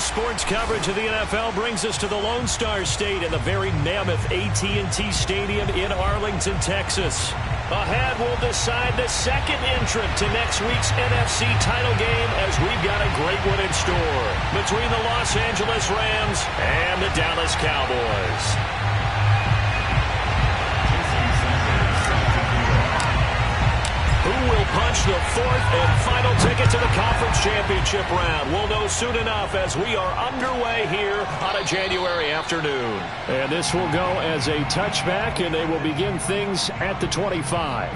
Sports coverage of the NFL brings us to the Lone Star State in the very mammoth AT&T Stadium in Arlington, Texas. Ahead, we'll decide the second entrant to next week's NFC title game as we've got a great one in store between the Los Angeles Rams and the Dallas Cowboys. Who will punch the fourth and final ticket to the conference championship round? We'll know soon enough as we are underway here on a January afternoon. And this will go as a touchback, and they will begin things at the 25.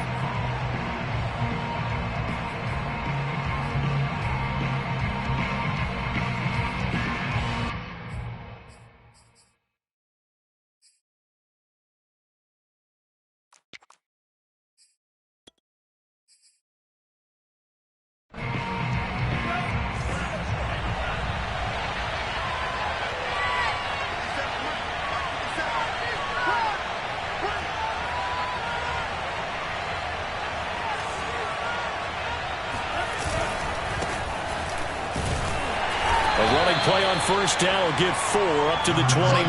Play on first down will get 4 up to the 29.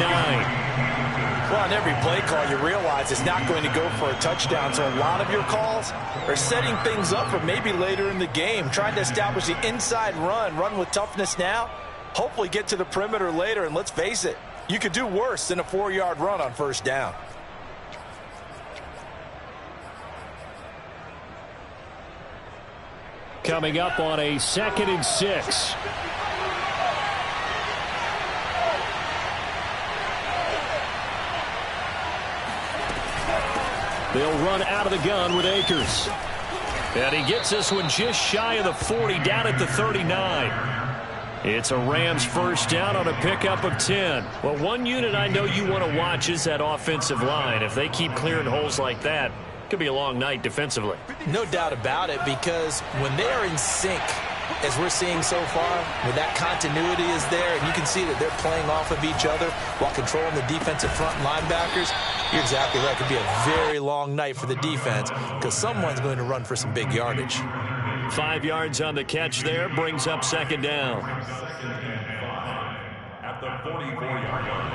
Well, on every play call, you realize it's not going to go for a touchdown. So a lot of your calls are setting things up for maybe later in the game, trying to establish the inside run with toughness now, hopefully get to the perimeter later. And let's face it, you could do worse than a 4-yard run on first down. Coming up on a 2nd and 6. They'll run out of the gun with Akers. And he gets this one just shy of the 40, down at the 39. It's a Rams first down on a pickup of 10. Well, one unit I know you want to watch is that offensive line. If they keep clearing holes like that, it could be a long night defensively. No doubt about it, because when they are in sync, as we're seeing so far, when that continuity is there, and you can see that they're playing off of each other while controlling the defensive front linebackers, you're exactly right. It could be a very long night for the defense because someone's going to run for some big yardage. 5 yards on the catch there, brings up 2nd down. At the 44-yard line.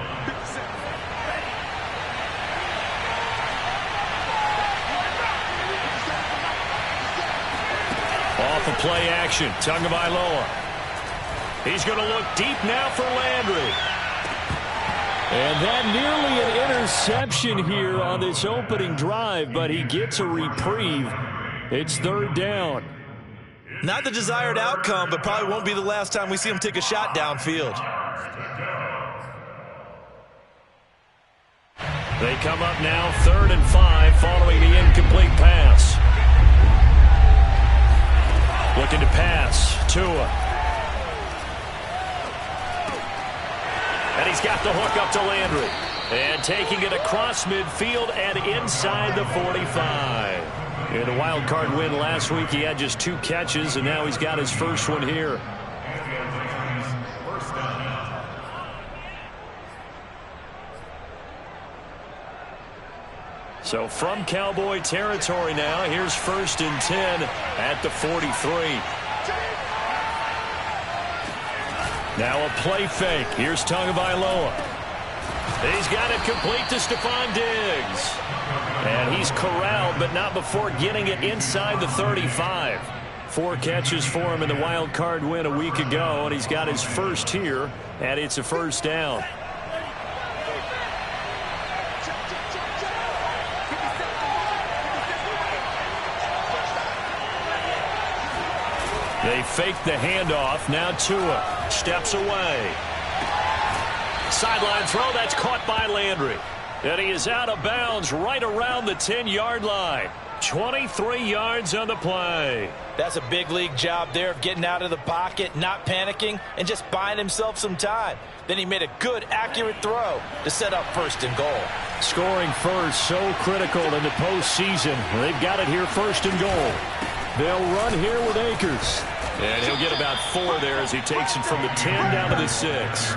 Off of play action, Tagovailoa. He's going to look deep now for Landry. And that nearly an interception here on this opening drive, but he gets a reprieve. It's 3rd down. Not the desired outcome, but probably won't be the last time we see him take a shot downfield. They come up now 3rd and 5 following the incomplete pass. Looking to pass, Tua. And he's got the hook up to Landry. And taking it across midfield and inside the 45. In a wild card win last week, he had just 2 catches, and now he's got his first one here. So from Cowboy territory now, here's 1st and 10 at the 43. Now a play fake. Here's Tagovailoa. He's got it complete to Stephon Diggs. And he's corralled, but not before getting it inside the 35. 4 catches for him in the wild card win a week ago, and he's got his first here, and it's a first down. They fake the handoff. Now Tua steps away. Sideline throw. That's caught by Landry. And he is out of bounds right around the 10-yard line. 23 yards on the play. That's a big league job there of getting out of the pocket, not panicking, and just buying himself some time. Then he made a good, accurate throw to set up 1st and goal. Scoring first, so critical in the postseason. They've got it here 1st and goal. They'll run here with Akers. And he'll get about 4 there as he takes it from the 10 down to the 6.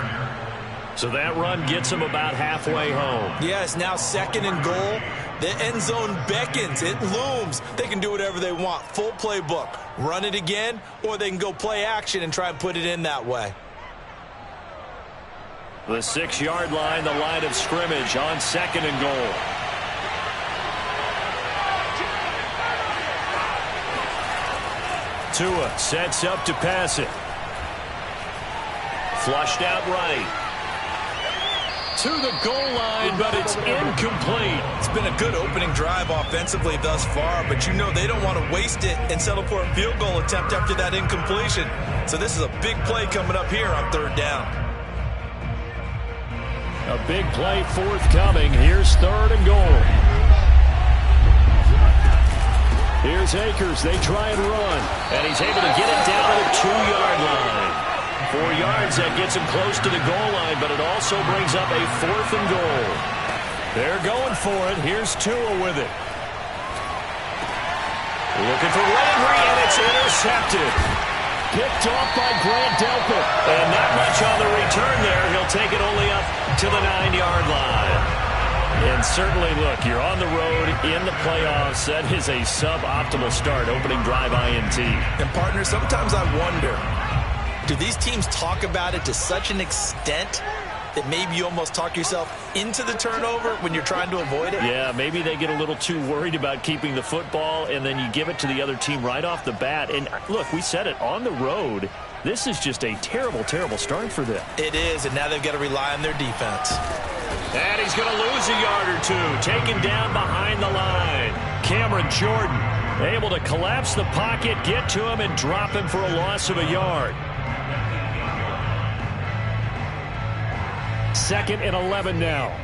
So that run gets him about halfway home. Yeah, it's now 2nd and goal. The end zone beckons. It looms. They can do whatever they want. Full playbook. Run it again, or they can go play action and try and put it in that way. The 6-yard line, the line of scrimmage on 2nd and goal. Tua sets up to pass it. Flushed out right. To the goal line, but it's incomplete. It's been a good opening drive offensively thus far, but you know they don't want to waste it and settle for a field goal attempt after that incompletion. So this is a big play coming up here on 3rd down. A big play forthcoming. Here's 3rd and goal. Here's Akers. They try and run. And he's able to get it down to the 2-yard line. 4 yards, that gets him close to the goal line, but it also brings up a 4th and goal. They're going for it. Here's Tua with it. Looking for Landry, and it's intercepted. Picked off by Grant Delpit. And not much on the return there. He'll take it only up to the 9-yard line. And certainly, look, you're on the road in the playoffs. That is a suboptimal start, opening drive INT. And, partner, sometimes I wonder, do these teams talk about it to such an extent that maybe you almost talk yourself into the turnover when you're trying to avoid it? Yeah, maybe they get a little too worried about keeping the football, and then you give it to the other team right off the bat. And, look, we said it, on the road, this is just a terrible, terrible start for them. It is, and now they've got to rely on their defense. And he's going to lose a yard or two. Taken down behind the line. Cameron Jordan able to collapse the pocket, get to him, and drop him for a loss of a yard. 2nd and 11 now.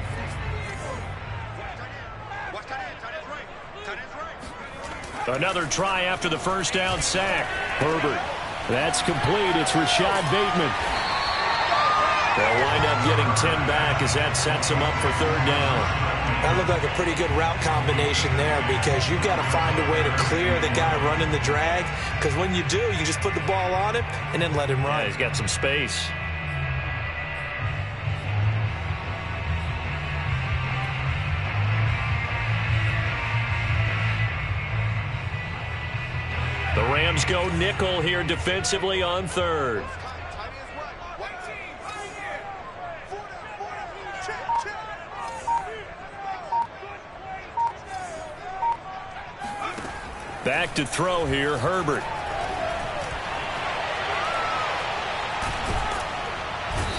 Another try after the first down sack. Herbert. That's complete. It's Rashad Bateman. They'll wind up getting 10 back as that sets them up for 3rd down. That looked like a pretty good route combination there because you've got to find a way to clear the guy running the drag, because when you do, you just put the ball on him and then let him run. Yeah, he's got some space. The Rams go nickel here defensively on 3rd. Back to throw here, Herbert.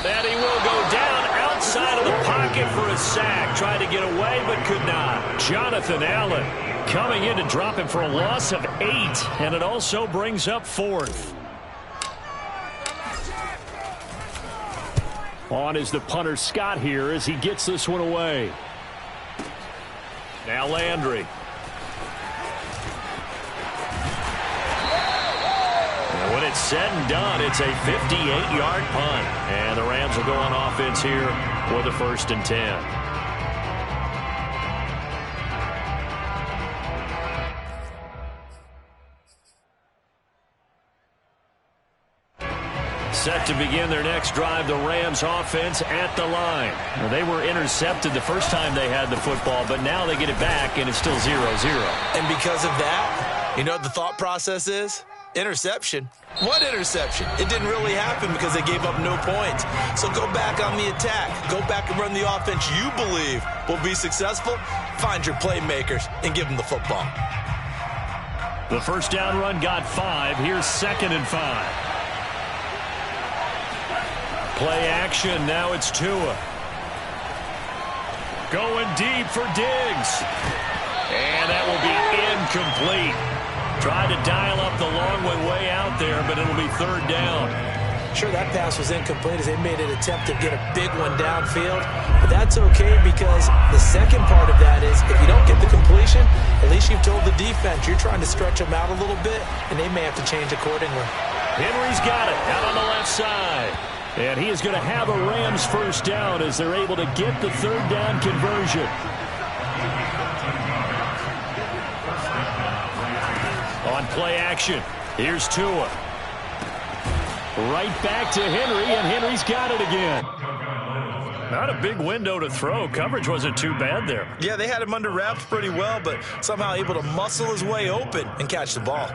And he will go down outside of the pocket for a sack. Tried to get away, but could not. Jonathan Allen coming in to drop him for a loss of 8, and it also brings up 4th. On is the punter Scott here as he gets this one away. Now Landry. And when it's said and done, it's a 58-yard punt. And the Rams will go on offense here for the 1st and 10. Set to begin their next drive, the Rams offense at the line. Well, they were intercepted the first time they had the football, but now they get it back, and it's still 0-0. And because of that, you know what the thought process is? Interception. What interception? It didn't really happen because they gave up no points. So go back on the attack. Go back and run the offense you believe will be successful. Find your playmakers and give them the football. The first down run got 5. Here's 2nd and 5. Play action. Now it's Tua. Going deep for Diggs. And that will be incomplete. Tried to dial up the long way out there, but it'll be 3rd down. Sure, that pass was incomplete as they made an attempt to get a big one downfield. But that's okay because the second part of that is if you don't get the completion, at least you've told the defense you're trying to stretch them out a little bit, and they may have to change accordingly. Henry's got it out on the left side. And he is going to have a Rams first down as they're able to get the 3rd down conversion. On play action, here's Tua. Right back to Henry, and Henry's got it again. Not a big window to throw. Coverage wasn't too bad there. Yeah, they had him under wraps pretty well, but somehow able to muscle his way open and catch the ball.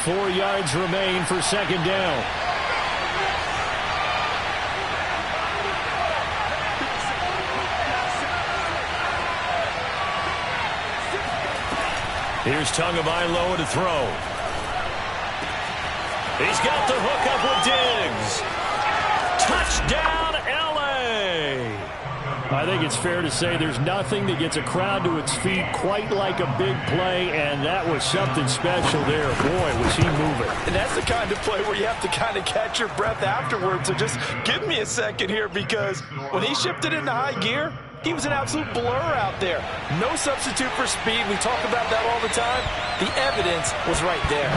4 yards remain for second down. Here's Tagovailoa to throw. He's got the hook up with Diggs. Touchdown, L.A. I think it's fair to say there's nothing that gets a crowd to its feet quite like a big play, and that was something special there. Boy, was he moving. And that's the kind of play where you have to kind of catch your breath afterwards. So just give me a second here, because when he shifted into high gear, he was an absolute blur out there. No substitute for speed. We talk about that all the time. The evidence was right there.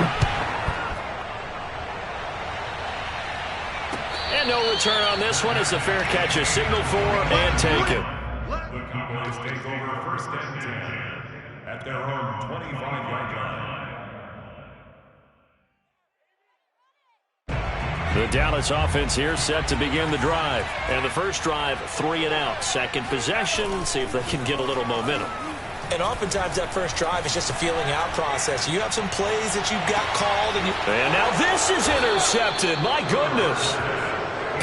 And no return on this one as the fair catch is signaled for and taken. The Cowboys take over first and 10 at their own 25-yard line. The Dallas offense here set to begin the drive. And the first drive, 3 and out. Second possession, see if they can get a little momentum. And oftentimes that first drive is just a feeling out process. You have some plays that you've got called. And now this is intercepted. My goodness.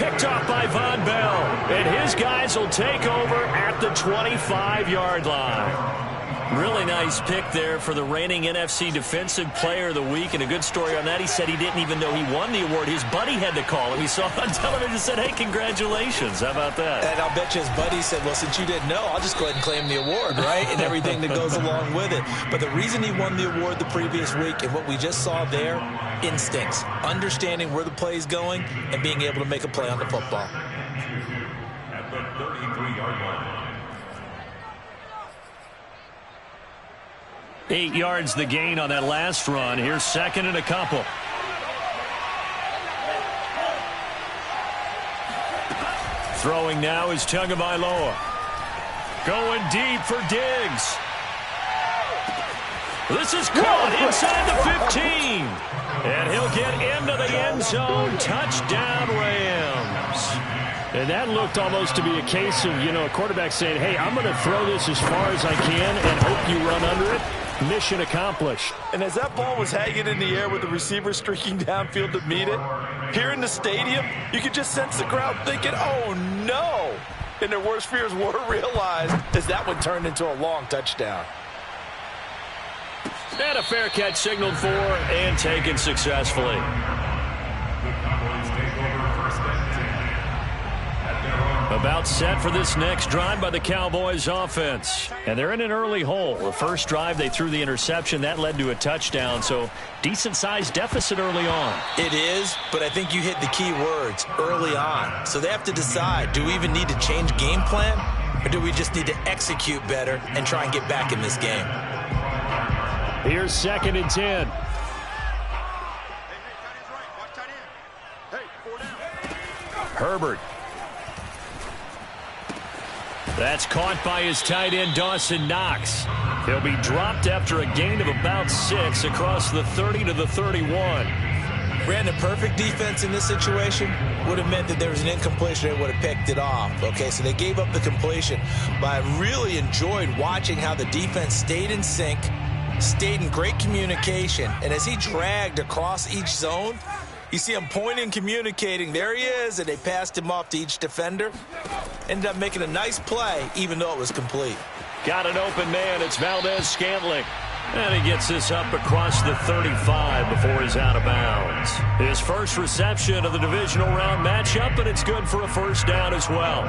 Picked off by Von Bell. And his guys will take over at the 25-yard line. Really nice pick there for the reigning NFC Defensive Player of the Week. And a good story on that. He said he didn't even know he won the award. His buddy had to call him. He saw it on television and said, hey, congratulations. How about that? And I'll bet you his buddy said, well, since you didn't know, I'll just go ahead and claim the award, right? And everything that goes along with it. But the reason he won the award the previous week and what we just saw there, instincts, understanding where the play is going and being able to make a play on the football. At the 33-yard line. 8 yards the gain on that last run. Here's second and a couple. Throwing now is Tagovailoa. Going deep for Diggs. This is caught inside the 15. And he'll get into the end zone. Touchdown, Rams. And that looked almost to be a case of, a quarterback saying, hey, I'm going to throw this as far as I can and hope you run under it. Mission accomplished. And as that ball was hanging in the air with the receiver streaking downfield to meet it, here in the stadium, you could just sense the crowd thinking, oh, no. And their worst fears were realized as that one turned into a long touchdown. And a fair catch signaled for and taken successfully. The Cowboys take over first and 10 at their own. About set for this next drive by the Cowboys offense. And they're in an early hole. The first drive, they threw the interception. That led to a touchdown. So decent-sized deficit early on. It is, but I think you hit the key words, early on. So they have to decide, do we even need to change game plan? Or do we just need to execute better and try and get back in this game? Here's second and 10. Herbert. That's caught by his tight end, Dawson Knox. He'll be dropped after a gain of about 6 across the 30 to the 31. Brandon, perfect defense in this situation would have meant that there was an incompletion. They would have picked it off. Okay, so they gave up the completion. But I really enjoyed watching how the defense stayed in sync, stayed in great communication. And as he dragged across each zone, you see him pointing, communicating. There he is, and they passed him off to each defender. Ended up making a nice play, even though it was complete. Got an open man. It's Valdez-Scantling. And he gets this up across the 35 before he's out of bounds. His first reception of the divisional round matchup, and it's good for a first down as well.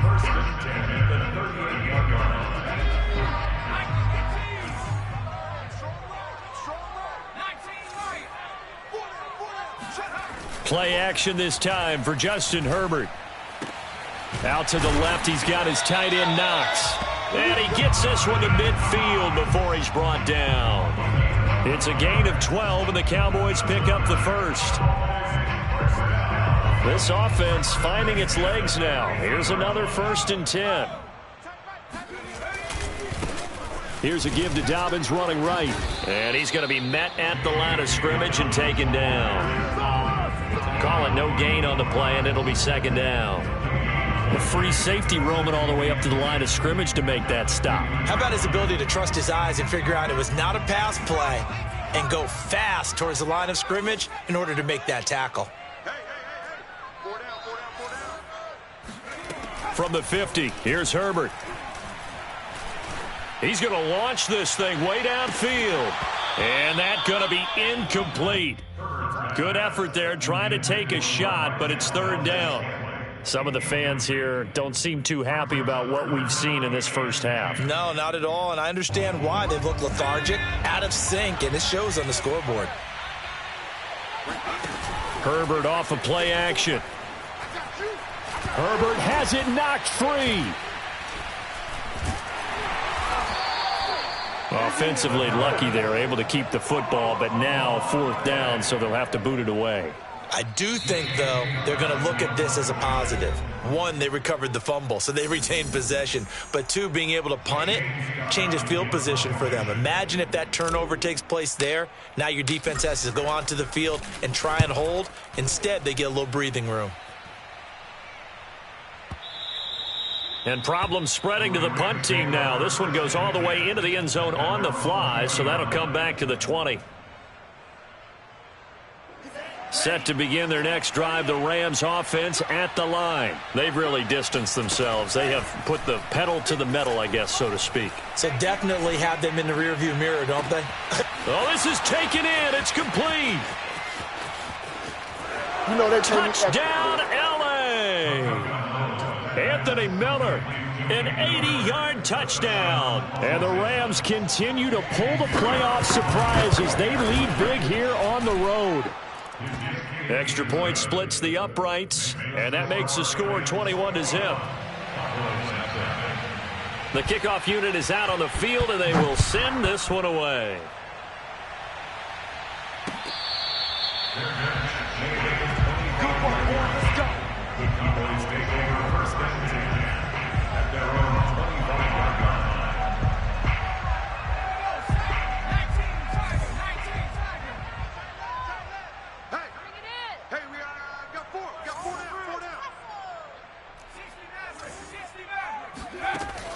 First and 10 at the 38-yard line. Play action this time for Justin Herbert. Out to the left, he's got his tight end Knox. And he gets this one to midfield before he's brought down. It's a gain of 12, and the Cowboys pick up the first. This offense finding its legs now. Here's another first and 10. Here's a give to Dobbins running right. And he's going to be met at the line of scrimmage and taken down. Call it no gain on the play, and it'll be second down. A free safety roaming all the way up to the line of scrimmage to make that stop. How about his ability to trust his eyes and figure out it was not a pass play and go fast towards the line of scrimmage in order to make that tackle. From the 50, here's Herbert. He's going to launch this thing way downfield. And that's going to be incomplete. Good effort there, trying to take a shot, but it's third down. Some of the fans here don't seem too happy about what we've seen in this first half. No, not at all, and I understand why. They look lethargic, out of sync, and it shows on the scoreboard. Herbert off of play action. Herbert has it knocked free. Offensively lucky they're able to keep the football, but now fourth down, so they'll have to boot it away. I do think, though, they're going to look at this as a positive. One, they recovered the fumble, so they retained possession. But two, being able to punt it changes field position for them. Imagine if that turnover takes place there. Now your defense has to go onto the field and try and hold. Instead, they get a little breathing room. And problems spreading to the punt team now. This one goes all the way into the end zone on the fly, so that'll come back to the 20. Set to begin their next drive, the Rams offense at the line. They've really distanced themselves. They have put the pedal to the metal, I guess, so to speak. So definitely have them in the rearview mirror, don't they? Oh, this is taken in. It's complete. You know, Touchdown, L.A. Anthony Miller, an 80-yard touchdown. And the Rams continue to pull the playoff surprise as they lead big here on the road. Extra point splits the uprights, and that makes the score 21-0. The kickoff unit is out on the field, and they will send this one away.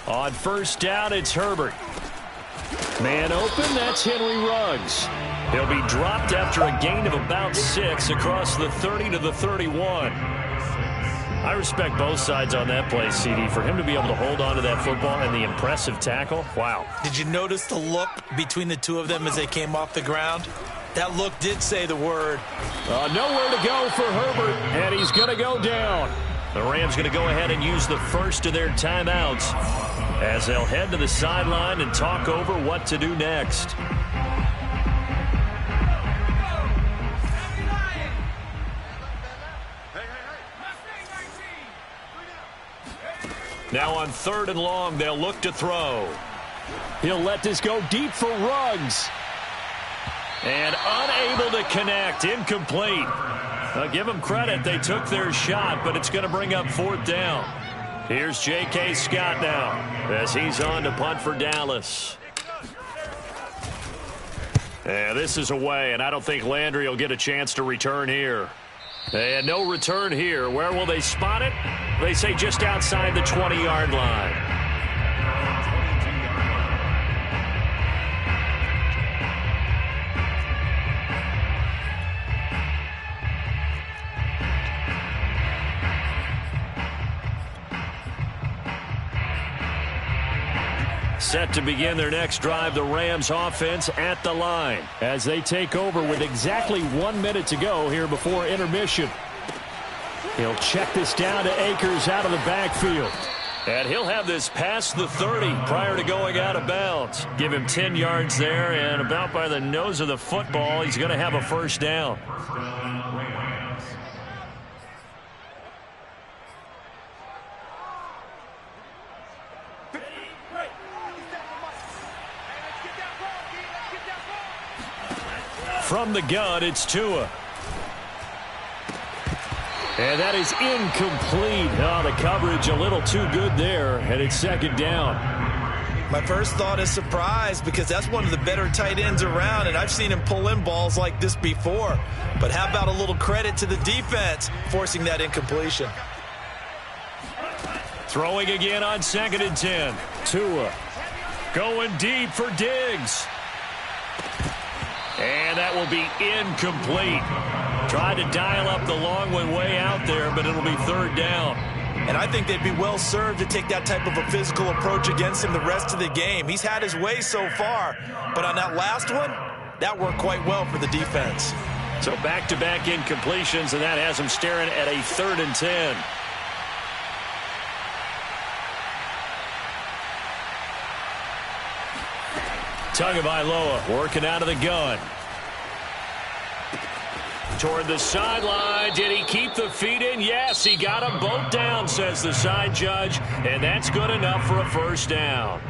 On first down, it's Herbert. Man open, that's Henry Ruggs. He'll be dropped after a gain of about 6 across the 30 to the 31. I respect both sides on that play, CD. For him to be able to hold on to that football and the impressive tackle, wow. Did you notice the look between the two of them as they came off the ground? That look did say the word. Nowhere to go for Herbert, and he's going to go down. The Rams going to go ahead and use the first of their timeouts as they'll head to the sideline and talk over what to do next. Now on third and long, they'll look to throw. He'll let this go deep for Ruggs. And unable to connect, incomplete. I'll give them credit, they took their shot, but it's going to bring up fourth down. Here's J.K. Scott now as he's on to punt for Dallas. And this is away, and I don't think Landry will get a chance to return here. And no return here. Where will they spot it? They say just outside the 20-yard line. Set to begin their next drive, the Rams offense at the line as they take over with exactly 1 minute to go here before intermission. He'll check this down to Akers out of the backfield. And he'll have this past the 30 prior to going out of bounds. Give him 10 yards there, and about by the nose of the football, he's going to have a first down. From the gun, it's Tua. And that is incomplete. Oh, the coverage a little too good there, and it's second down. My first thought is surprise because that's one of the better tight ends around, and I've seen him pull in balls like this before. But how about a little credit to the defense forcing that incompletion? Throwing again on 2nd and 10. Tua going deep for Diggs. And that will be incomplete. Tried to dial up the long one way out there, but it'll be 3rd down. And I think they'd be well served to take that type of a physical approach against him the rest of the game. He's had his way so far, but on that last one, that worked quite well for the defense. So back-to-back incompletions, and that has him staring at a 3rd and 10. Tagovailoa working out of the gun. Toward the sideline. Did he keep the feet in? Yes, he got them both down, says the side judge, and that's good enough for a 1st down.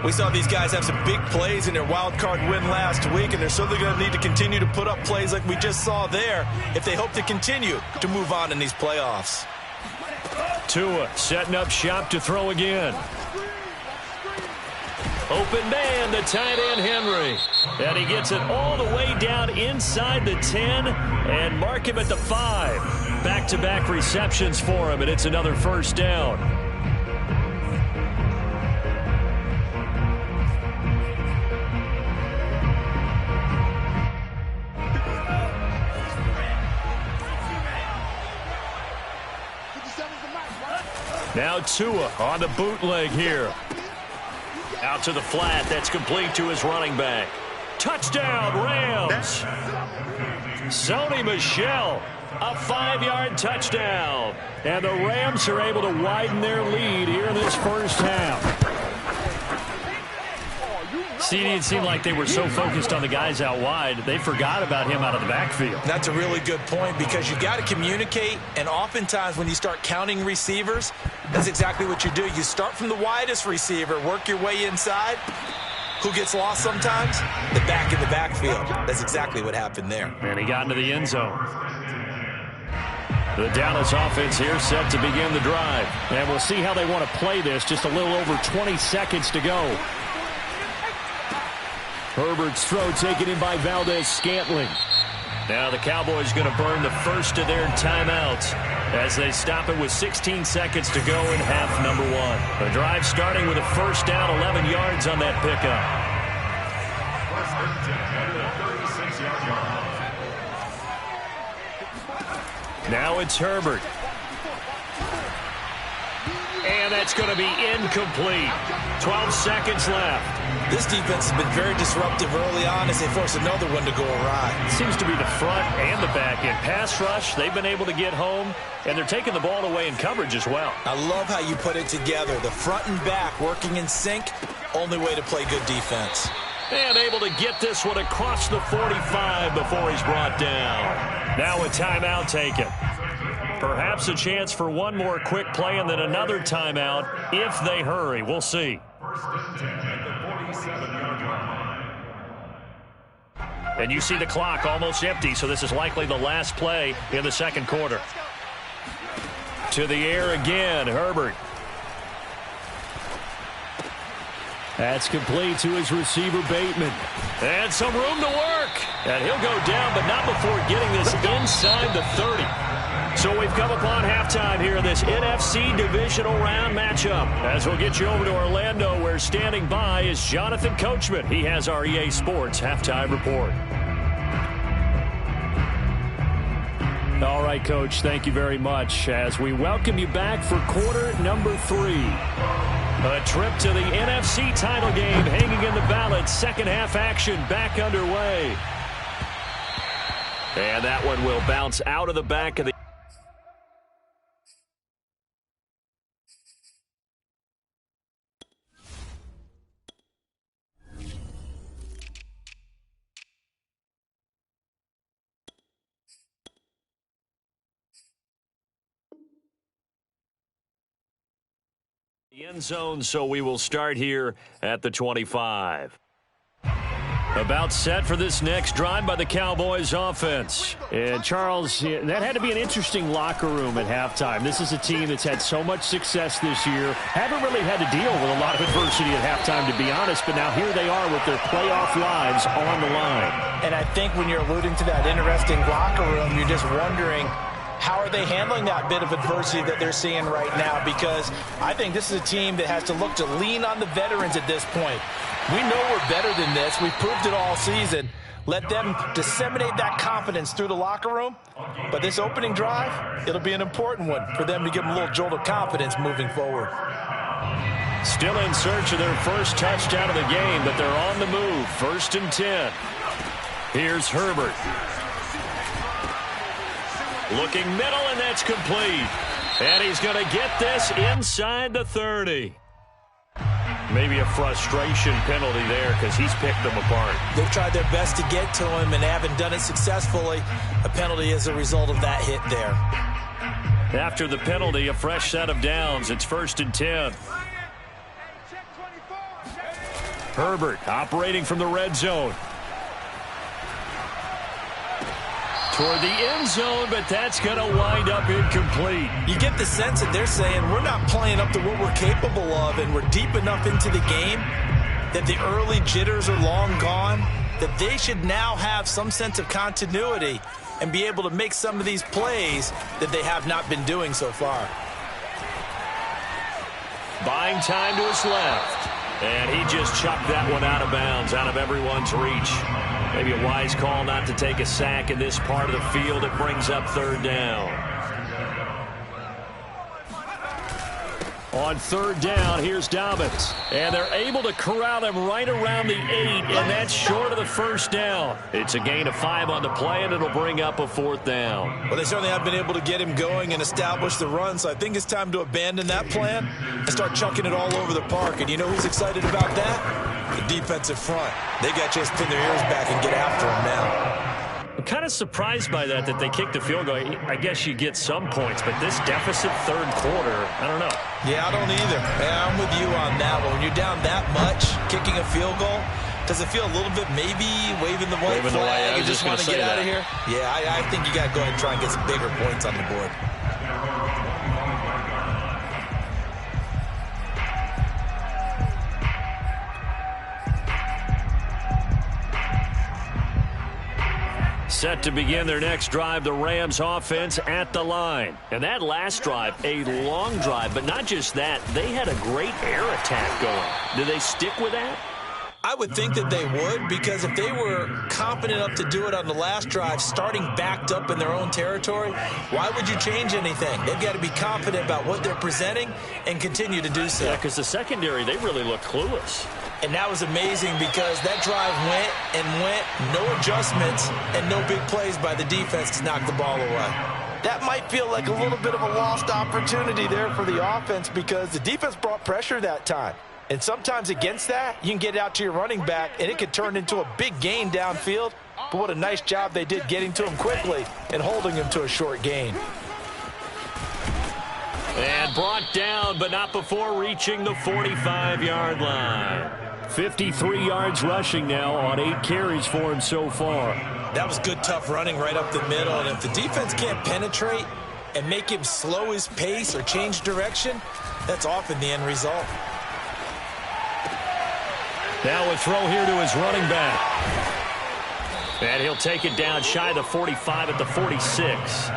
We saw these guys have some big plays in their wild card win last week, and they're certainly going to need to continue to put up plays like we just saw there if they hope to continue to move on in these playoffs. Tua setting up shop to throw again. Open man, the tight end Henry. And he gets it all the way down inside the 10 and mark him at the 5. Back-to-back receptions for him, and it's another 1st down. Now Tua on the bootleg here. Out to the flat. That's complete to his running back. Touchdown, Rams. Sony Michel, a 5-yard touchdown. And the Rams are able to widen their lead here in this 1st half. See, it seemed like they were so focused on the guys out wide, they forgot about him out of the backfield. That's a really good point because you got to communicate, and oftentimes when you start counting receivers, that's exactly what you do. You start from the widest receiver, work your way inside. Who gets lost sometimes? The back in the backfield. That's exactly what happened there. And he got into the end zone. The Dallas offense here set to begin the drive. And we'll see how they want to play this. Just a little over 20 seconds to go. Herbert's throw taken in by Valdez-Scantling. Now the Cowboys going to burn the first of their timeouts as they stop it with 16 seconds to go in half number 1. The drive starting with a 1st down, 11 yards on that pickup. Now it's Herbert. And that's going to be incomplete. 12 seconds left. This defense has been very disruptive early on as they force another one to go awry. Seems to be the front and the back end. Pass rush, they've been able to get home, and they're taking the ball away in coverage as well. I love how you put it together. The front and back working in sync, only way to play good defense. And able to get this one across the 45 before he's brought down. Now a timeout taken. Perhaps a chance for one more quick play and then another timeout if they hurry. We'll see. And you see the clock almost empty, so this is likely the last play in the 2nd quarter. To the air again, Herbert. That's complete to his receiver, Bateman. And some room to work. And he'll go down, but not before getting this inside the 30. So we've come upon halftime here in this NFC divisional round matchup. As we'll get you over to Orlando, where standing by is Jonathan Coachman. He has our EA Sports halftime report. All right, Coach, thank you very much as we welcome you back for quarter number 3. A trip to the NFC title game hanging in the balance. 2nd half action back underway. And that one will bounce out of the back of the end zone, so we will start here at the 25. About set for this next drive by the Cowboys offense. And Charles, that had to be an interesting locker room at halftime. This is a team that's had so much success this year. Haven't really had to deal with a lot of adversity at halftime, to be honest, but now here they are with their playoff lives on the line. And I think when you're alluding to that interesting locker room, you're just wondering how are they handling that bit of adversity that they're seeing right now? Because I think this is a team that has to look to lean on the veterans at this point. We know we're better than this. We've proved it all season. Let them disseminate that confidence through the locker room. But this opening drive, it'll be an important one for them to give them a little jolt of confidence moving forward. Still in search of their first touchdown of the game, but they're on the move. 1st and 10. Here's Herbert. Looking middle, and that's complete. And he's going to get this inside the 30. Maybe a frustration penalty there because he's picked them apart. They've tried their best to get to him and haven't done it successfully. A penalty as a result of that hit there. After the penalty, a fresh set of downs. It's 1st and 10. Herbert operating from the red zone. Toward the end zone, but that's going to wind up incomplete. You get the sense that they're saying we're not playing up to what we're capable of, and we're deep enough into the game that the early jitters are long gone, that they should now have some sense of continuity and be able to make some of these plays that they have not been doing so far. Buying time to his left. And he just chucked that one out of bounds, out of everyone's reach. Maybe a wise call not to take a sack in this part of the field. It brings up 3rd down. On 3rd down, here's Dobbins. And they're able to corral him right around the 8, and that's short of the 1st down. It's a gain of 5 on the play, and it'll bring up a 4th down. Well, they certainly have been able to get him going and establish the run, so I think it's time to abandon that plan and start chucking it all over the park. And you know who's excited about that? The defensive front. They got to just pin their ears back and get after him now. I'm kind of surprised by that they kicked the field goal. I guess you get some points, but this deficit 3rd quarter, I don't know. Yeah, I don't either. Yeah, I'm with you on that one. When you're down that much, kicking a field goal, does it feel a little bit maybe waving the white flag and just want to get out of here? Yeah, I think you got to go ahead and try and get some bigger points on the board. Set to begin their next drive, the Rams offense at the line. And that last drive, a long drive, but not just that, they had a great air attack going. Do they stick with that? I would think that they would, because if they were confident enough to do it on the last drive, starting backed up in their own territory, why would you change anything? They've got to be confident about what they're presenting and continue to do so. Yeah, because the secondary, they really look clueless. And that was amazing because that drive went and went, no adjustments and no big plays by the defense to knock the ball away. That might feel like a little bit of a lost opportunity there for the offense because the defense brought pressure that time. And sometimes against that, you can get out to your running back and it could turn into a big gain downfield. But what a nice job they did getting to him quickly and holding him to a short gain. And brought down, but not before reaching the 45-yard line. 53 yards rushing now on 8 carries for him so far. That was good, tough running right up the middle. And if the defense can't penetrate and make him slow his pace or change direction, that's often the end result. Now a throw here to his running back. And he'll take it down shy of the 45 at the 46.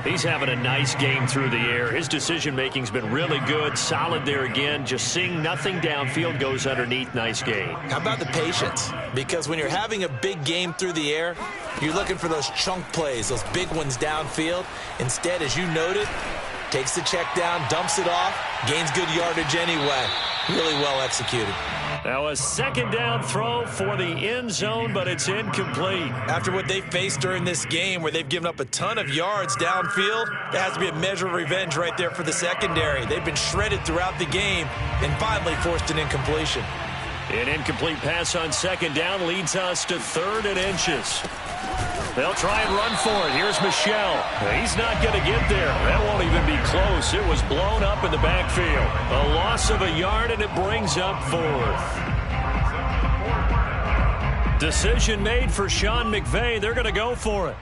He's having a nice game through the air. His decision-making's been really good. Solid there again. Just seeing nothing downfield, goes underneath. Nice game. How about the patience? Because when you're having a big game through the air, you're looking for those chunk plays, those big ones downfield. Instead, as you noted, takes the check down, dumps it off, gains good yardage anyway. Really well executed. Now a 2nd down throw for the end zone, but it's incomplete. After what they faced during this game where they've given up a ton of yards downfield, there has to be a measure of revenge right there for the secondary. They've been shredded throughout the game and finally forced an incompletion. An incomplete pass on 2nd down leads us to 3rd and inches. They'll try and run for it. Here's Michel. He's not going to get there. That won't even be close. It was blown up in the backfield. A loss of a yard, and it brings up 4th. Decision made for Sean McVay. They're going to go for it.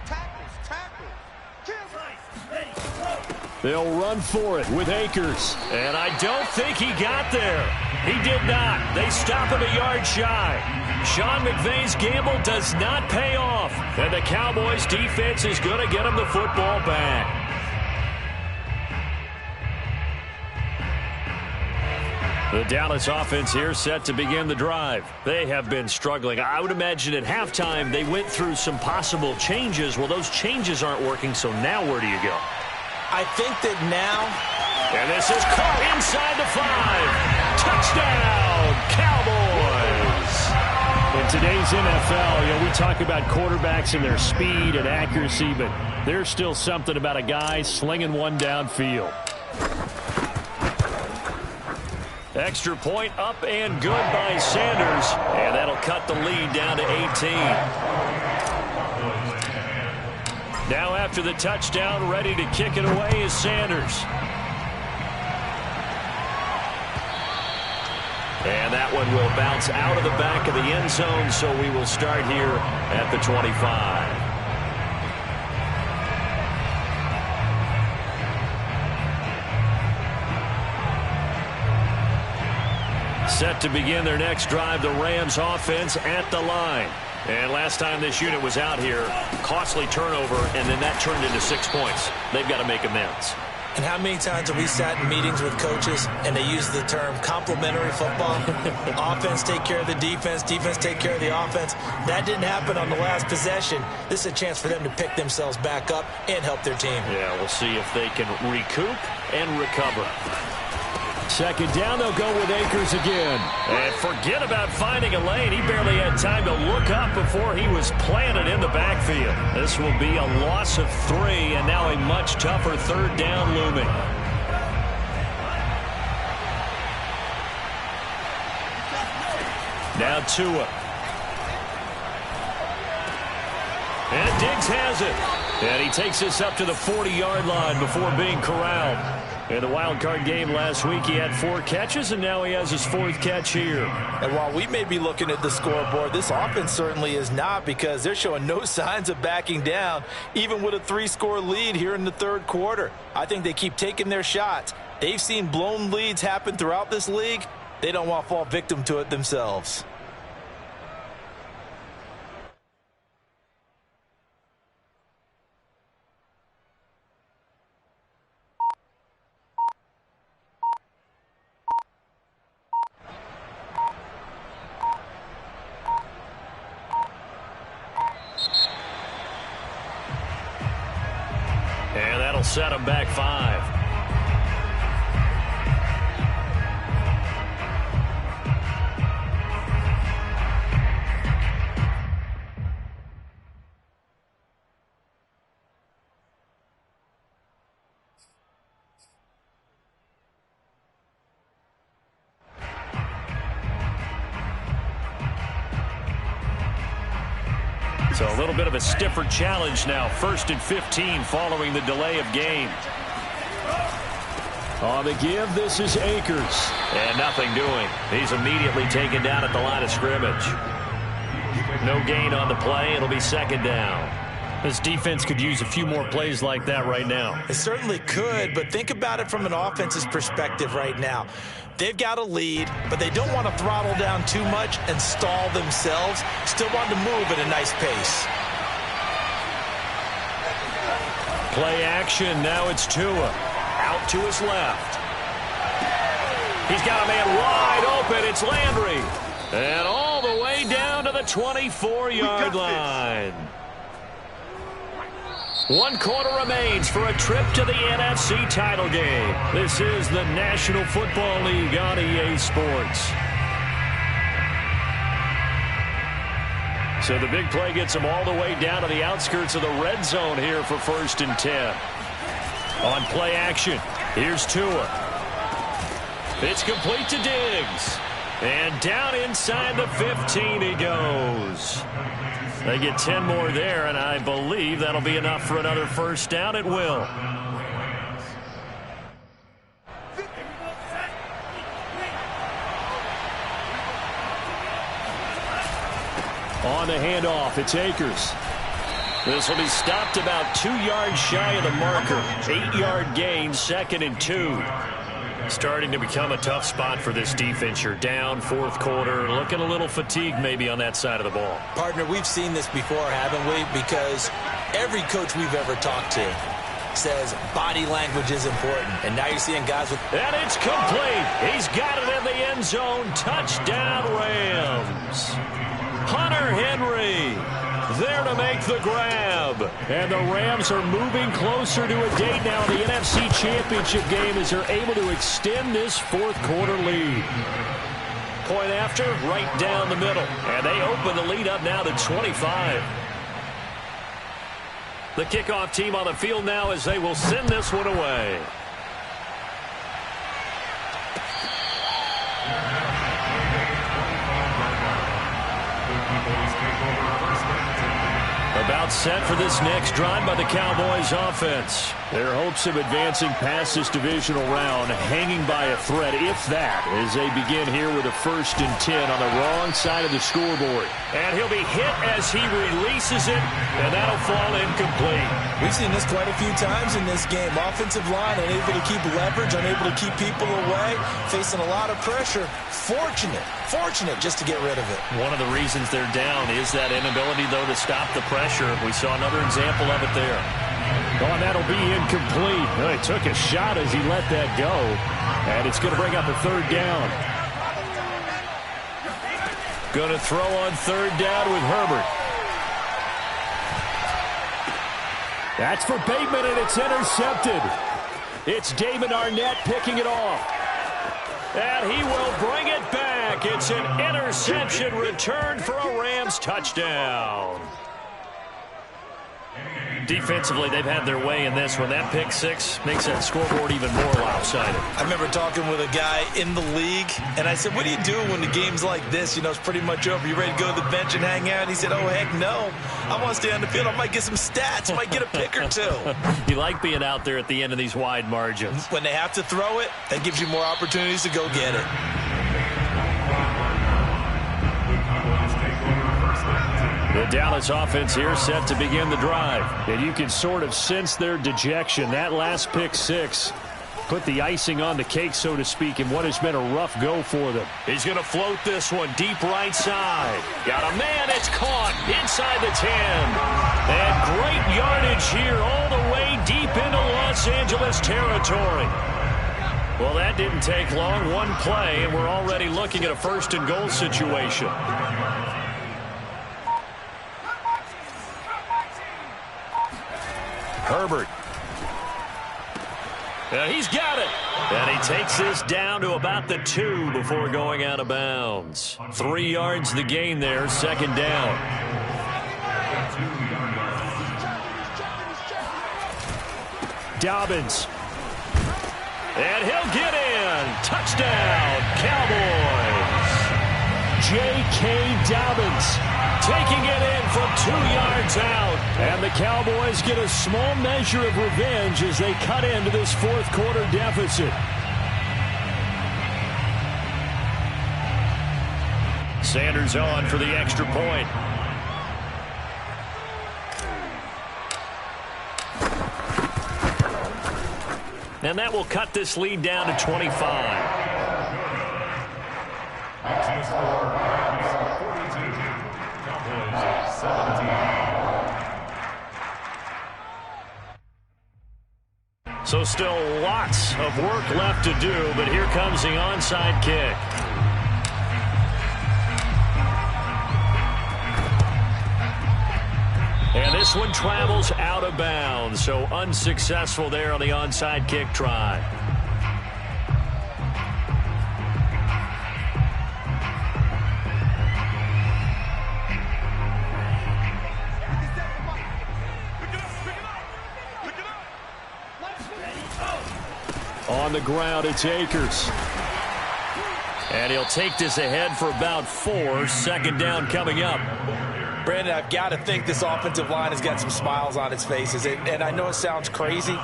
They'll run for it with Akers. And I don't think he got there. He did not. They stop him a yard shy. Sean McVay's gamble does not pay off. And the Cowboys defense is going to get him the football back. The Dallas offense here set to begin the drive. They have been struggling. I would imagine at halftime they went through some possible changes. Well, those changes aren't working, so now where do you go? I think that now... And this is caught inside the 5. Touchdown, Cowboys! In today's NFL, we talk about quarterbacks and their speed and accuracy, but there's still something about a guy slinging one downfield. Extra point up and good by Sanders. And that'll cut the lead down to 18. Now after the touchdown, ready to kick it away is Sanders. And that one will bounce out of the back of the end zone, so we will start here at the 25. Set to begin their next drive, the Rams offense at the line. And last time this unit was out here, costly turnover, and then that turned into 6 points. They've got to make amends. And how many times have we sat in meetings with coaches and they use the term complementary football? Offense take care of the defense, defense take care of the offense. That didn't happen on the last possession. This is a chance for them to pick themselves back up and help their team. Yeah, we'll see if they can recoup and recover. Second down, they'll go with Akers again. And forget about finding a lane. He barely had time to look up before he was planted in the backfield. This will be a loss of 3, and now a much tougher third down looming. Now Tua. And Diggs has it. And he takes this up to the 40-yard line before being corralled. In the wild card game last week, he had 4 catches, and now he has his 4th catch here. And while we may be looking at the scoreboard, this offense certainly is not, because they're showing no signs of backing down, even with a 3-score lead here in the third quarter. I think they keep taking their shots. They've seen blown leads happen throughout this league. They don't want to fall victim to it themselves. And that'll set him back 5. So a little bit of a stiffer challenge now. 1st and 15 following the delay of game. On the give, this is Akers. And nothing doing. He's immediately taken down at the line of scrimmage. No gain on the play. It'll be 2nd down. This defense could use a few more plays like that right now. It certainly could, but think about it from an offense's perspective right now. They've got a lead, but they don't want to throttle down too much and stall themselves. Still want to move at a nice pace. Play action. Now it's Tua. Out to his left. He's got a man wide open. It's Landry. And all the way down to the 24-yard line. 1 quarter remains for a trip to the NFC title game. This is the National Football League on EA Sports. So the big play gets them all the way down to the outskirts of the red zone here for 1st and 10. On play action, here's Tua. It's complete to Diggs. And down inside the 15 he goes. They get 10 more there, and I believe that'll be enough for another 1st down. It will. On the handoff, it's Akers. This will be stopped about 2 yards shy of the marker. 8-yard gain, 2nd and 2. Starting to become a tough spot for this defense. You're down fourth quarter, looking a little fatigued maybe on that side of the ball. Partner, we've seen this before, haven't we? Because every coach we've ever talked to says body language is important. And now you're seeing guys with... And it's complete. He's got it in the end zone. Touchdown, Rams. Hunter Henry there to make the grab. And the Rams are moving closer to a date now in the NFC Championship game as they're able to extend this fourth quarter lead. Point after, right down the middle. And they open the lead up now to 25. The kickoff team on the field now as they will send this one away. About set for this next drive by the Cowboys offense. Their hopes of advancing past this divisional round hanging by a thread, if that, as they begin here with a 1st and 10 on the wrong side of the scoreboard. And he'll be hit as he releases it, and that'll fall incomplete. We've seen this quite a few times in this game. Offensive line unable to keep leverage, unable to keep people away, facing a lot of pressure. Fortunate just to get rid of it. One of the reasons they're down is that inability, though, to stop the pressure. We saw another example of it there. Oh, and that'll be incomplete. Oh, he took a shot as he let that go. And it's going to bring up a 3rd down. Going to throw on 3rd down with Herbert. That's for Bateman, and it's intercepted. It's David Arnett picking it off. And he will bring it back. It's an interception return for a Rams touchdown. Defensively, they've had their way in this one. That pick six makes that scoreboard even more lopsided. I remember talking with a guy in the league, and I said, what do you do when the game's like this? You know, it's pretty much over. You ready to go to the bench and hang out? He said, oh, heck no. I want to stay on the field. I might get some stats. I might get a pick or two. You like being out there at the end of these wide margins. When they have to throw it, that gives you more opportunities to go get it. The Dallas offense here set to begin the drive. And you can sort of sense their dejection. That last pick six put the icing on the cake, so to speak, in what has been a rough go for them. He's going to float this one deep right side. Got a man. It's caught inside the 10. And great yardage here all the way deep into Los Angeles territory. Well, that didn't take long. One play, and we're already looking at a 1st and goal situation. Herbert. And he's got it. And he takes this down to about the 2 before going out of bounds. 3 yards the gain there, 2nd down. Dobbins. And he'll get in. Touchdown, Cowboys. J.K. Dobbins taking it in from 2 yards out. And the Cowboys get a small measure of revenge as they cut into this 4th quarter deficit. Sanders on for the extra point. And that will cut this lead down to 25. So still lots of work left to do, but here comes the onside kick. And this one travels out of bounds, so unsuccessful there on the onside kick try. On the ground, it's Akers. And he'll take this ahead for about 4. 2nd down coming up. Brandon, I've got to think this offensive line has got some smiles on its faces. And I know it sounds crazy,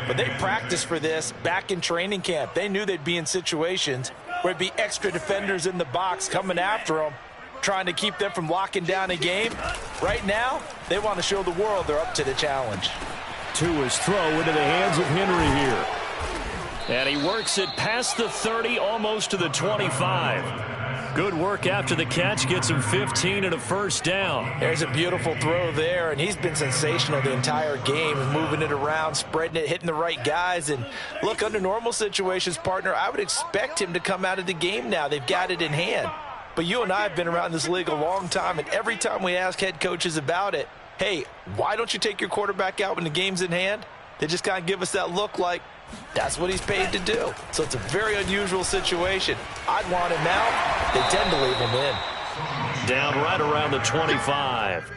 but they practiced for this back in training camp. They knew they'd be in situations where it'd be extra defenders in the box coming after them, trying to keep them from locking down a game. Right now, they want to show the world they're up to the challenge. To his throw into the hands of Henry here. And he works it past the 30, almost to the 25. Good work after the catch, gets him 15 and a first down. There's a beautiful throw there, and he's been sensational the entire game, moving it around, spreading it, hitting the right guys. And look, under normal situations, partner, I would expect him to come out of the game now. They've got it in hand. But you and I have been around this league a long time, and every time we ask head coaches about it, hey, why don't you take your quarterback out when the game's in hand? They just kind of give us that look like, that's what he's paid to do. So it's a very unusual situation. I'd want him out. They tend to leave him in. Down right around the 25.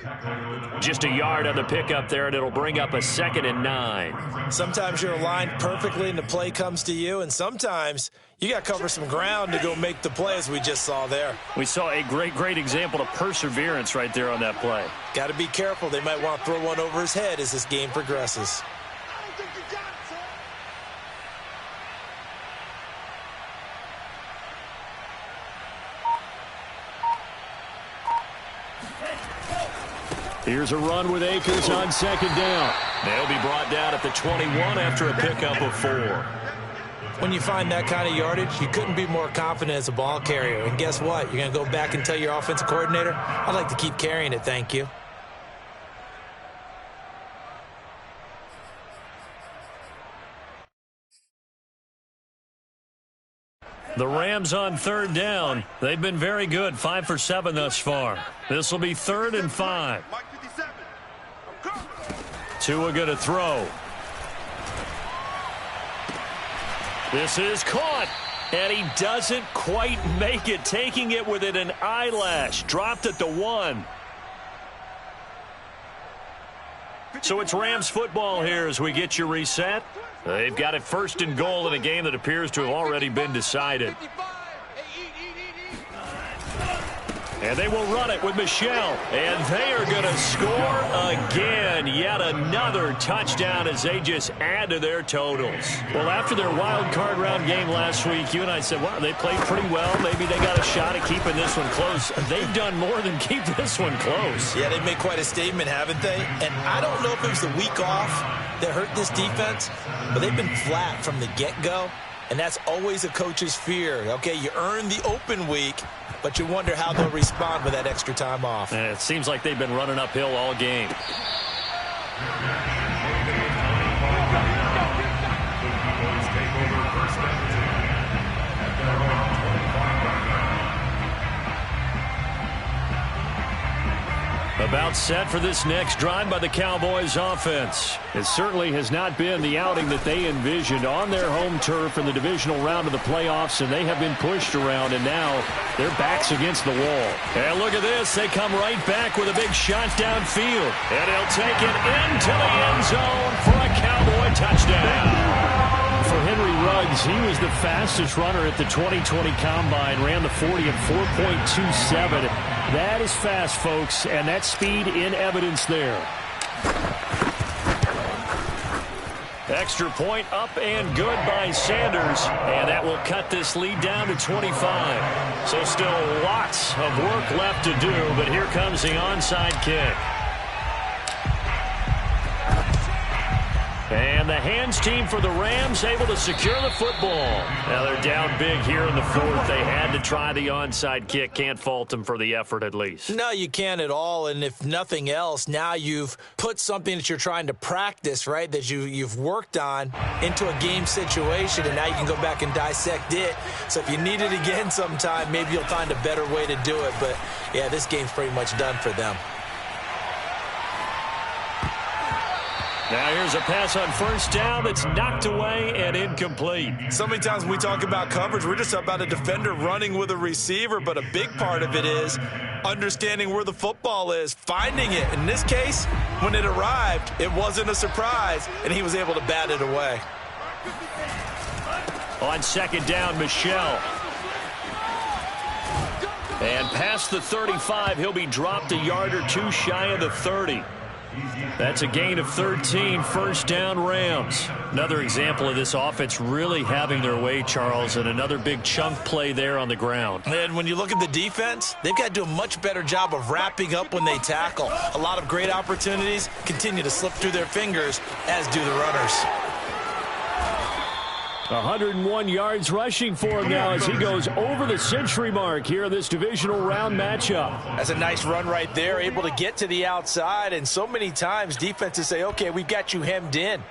Just a yard on the pickup there, and it'll bring up a 2nd and 9. Sometimes you're aligned perfectly and the play comes to you, and sometimes you got to cover some ground to go make the play, as we just saw there. We saw a great example of perseverance right there on that play. Got to be careful. They might want to throw one over his head as this game progresses. Here's a run with Akers on 2nd down. They'll be brought down at the 21 after a pickup of 4. When you find that kind of yardage, you couldn't be more confident as a ball carrier. And guess what? You're going to go back and tell your offensive coordinator, I'd like to keep carrying it, thank you. The Rams on 3rd down. They've been very good, 5 for 7 thus far. This will be 3rd and 5. Tua going to throw. This is caught, and he doesn't quite make it, taking it within an eyelash. Dropped at the 1. So it's Rams football here as we get you reset. They've got it 1st and goal in a game that appears to have already been decided. And they will run it with Michel. And they are going to score again. Yet another touchdown as they just add to their totals. Well, after their wild card round game last week, you and I said, wow, they played pretty well. Maybe they got a shot at keeping this one close. They've done more than keep this one close. Yeah, they've made quite a statement, haven't they? And I don't know if it was the week off that hurt this defense, but they've been flat from the get-go. And that's always a coach's fear. Okay, you earn the open week, but you wonder how they'll respond with that extra time off. And it seems like they've been running uphill all game. About set for this next drive by the Cowboys offense. It certainly has not been the outing that they envisioned on their home turf in the divisional round of the playoffs, and they have been pushed around, and now their backs against the wall. And look at this. They come right back with a big shot downfield, and he'll take it into the end zone for a Cowboy touchdown. For Henry Ruggs, he was the fastest runner at the 2020 Combine, ran the 40 in 4.27. That is fast, folks, and that speed in evidence there. Extra point up and good by Sanders, and that will cut this lead down to 25. So still lots of work left to do, but here comes the onside kick. And the hands team for the Rams able to secure the football. Now they're down big here in the 4th. They had to try the onside kick. Can't fault them for the effort at least. No, you can't at all. And if nothing else, now you've put something that you're trying to practice, right, that you've worked on into a game situation, and now you can go back and dissect it. So if you need it again sometime, maybe you'll find a better way to do it. But, yeah, this game's pretty much done for them. Now here's a pass on 1st down that's knocked away and incomplete. So many times when we talk about coverage, we're just about a defender running with a receiver, but a big part of it is understanding where the football is, finding it. In this case, when it arrived, it wasn't a surprise, and he was able to bat it away. On 2nd down, Michel. And past the 35, he'll be dropped a yard or two shy of the 30. That's a gain of 13, 1st down Rams. Another example of this offense really having their way, Charles, and another big chunk play there on the ground. And when you look at the defense, they've got to do a much better job of wrapping up when they tackle. A lot of great opportunities continue to slip through their fingers, as do the runners. 101 yards rushing for him now as he goes over the century mark here in this divisional round matchup. That's a nice run right there, able to get to the outside. And so many times defenses say, okay, we've got you hemmed in.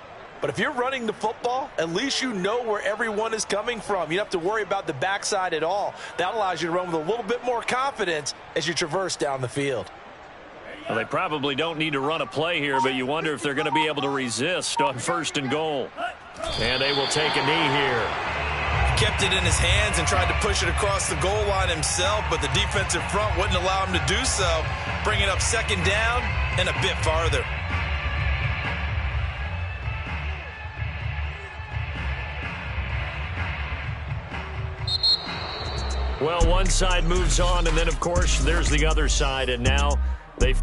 But if you're running the football, at least you know where everyone is coming from. You don't have to worry about the backside at all. That allows you to run with a little bit more confidence as you traverse down the field. Well, they probably don't need to run a play here, but you wonder if they're going to be able to resist on 1st and goal. And they will take a knee here. Kept it in his hands and tried to push it across the goal line himself, but the defensive front wouldn't allow him to do so. Bringing up 2nd down and a bit farther. Well, one side moves on, and then, of course, there's the other side, and now they've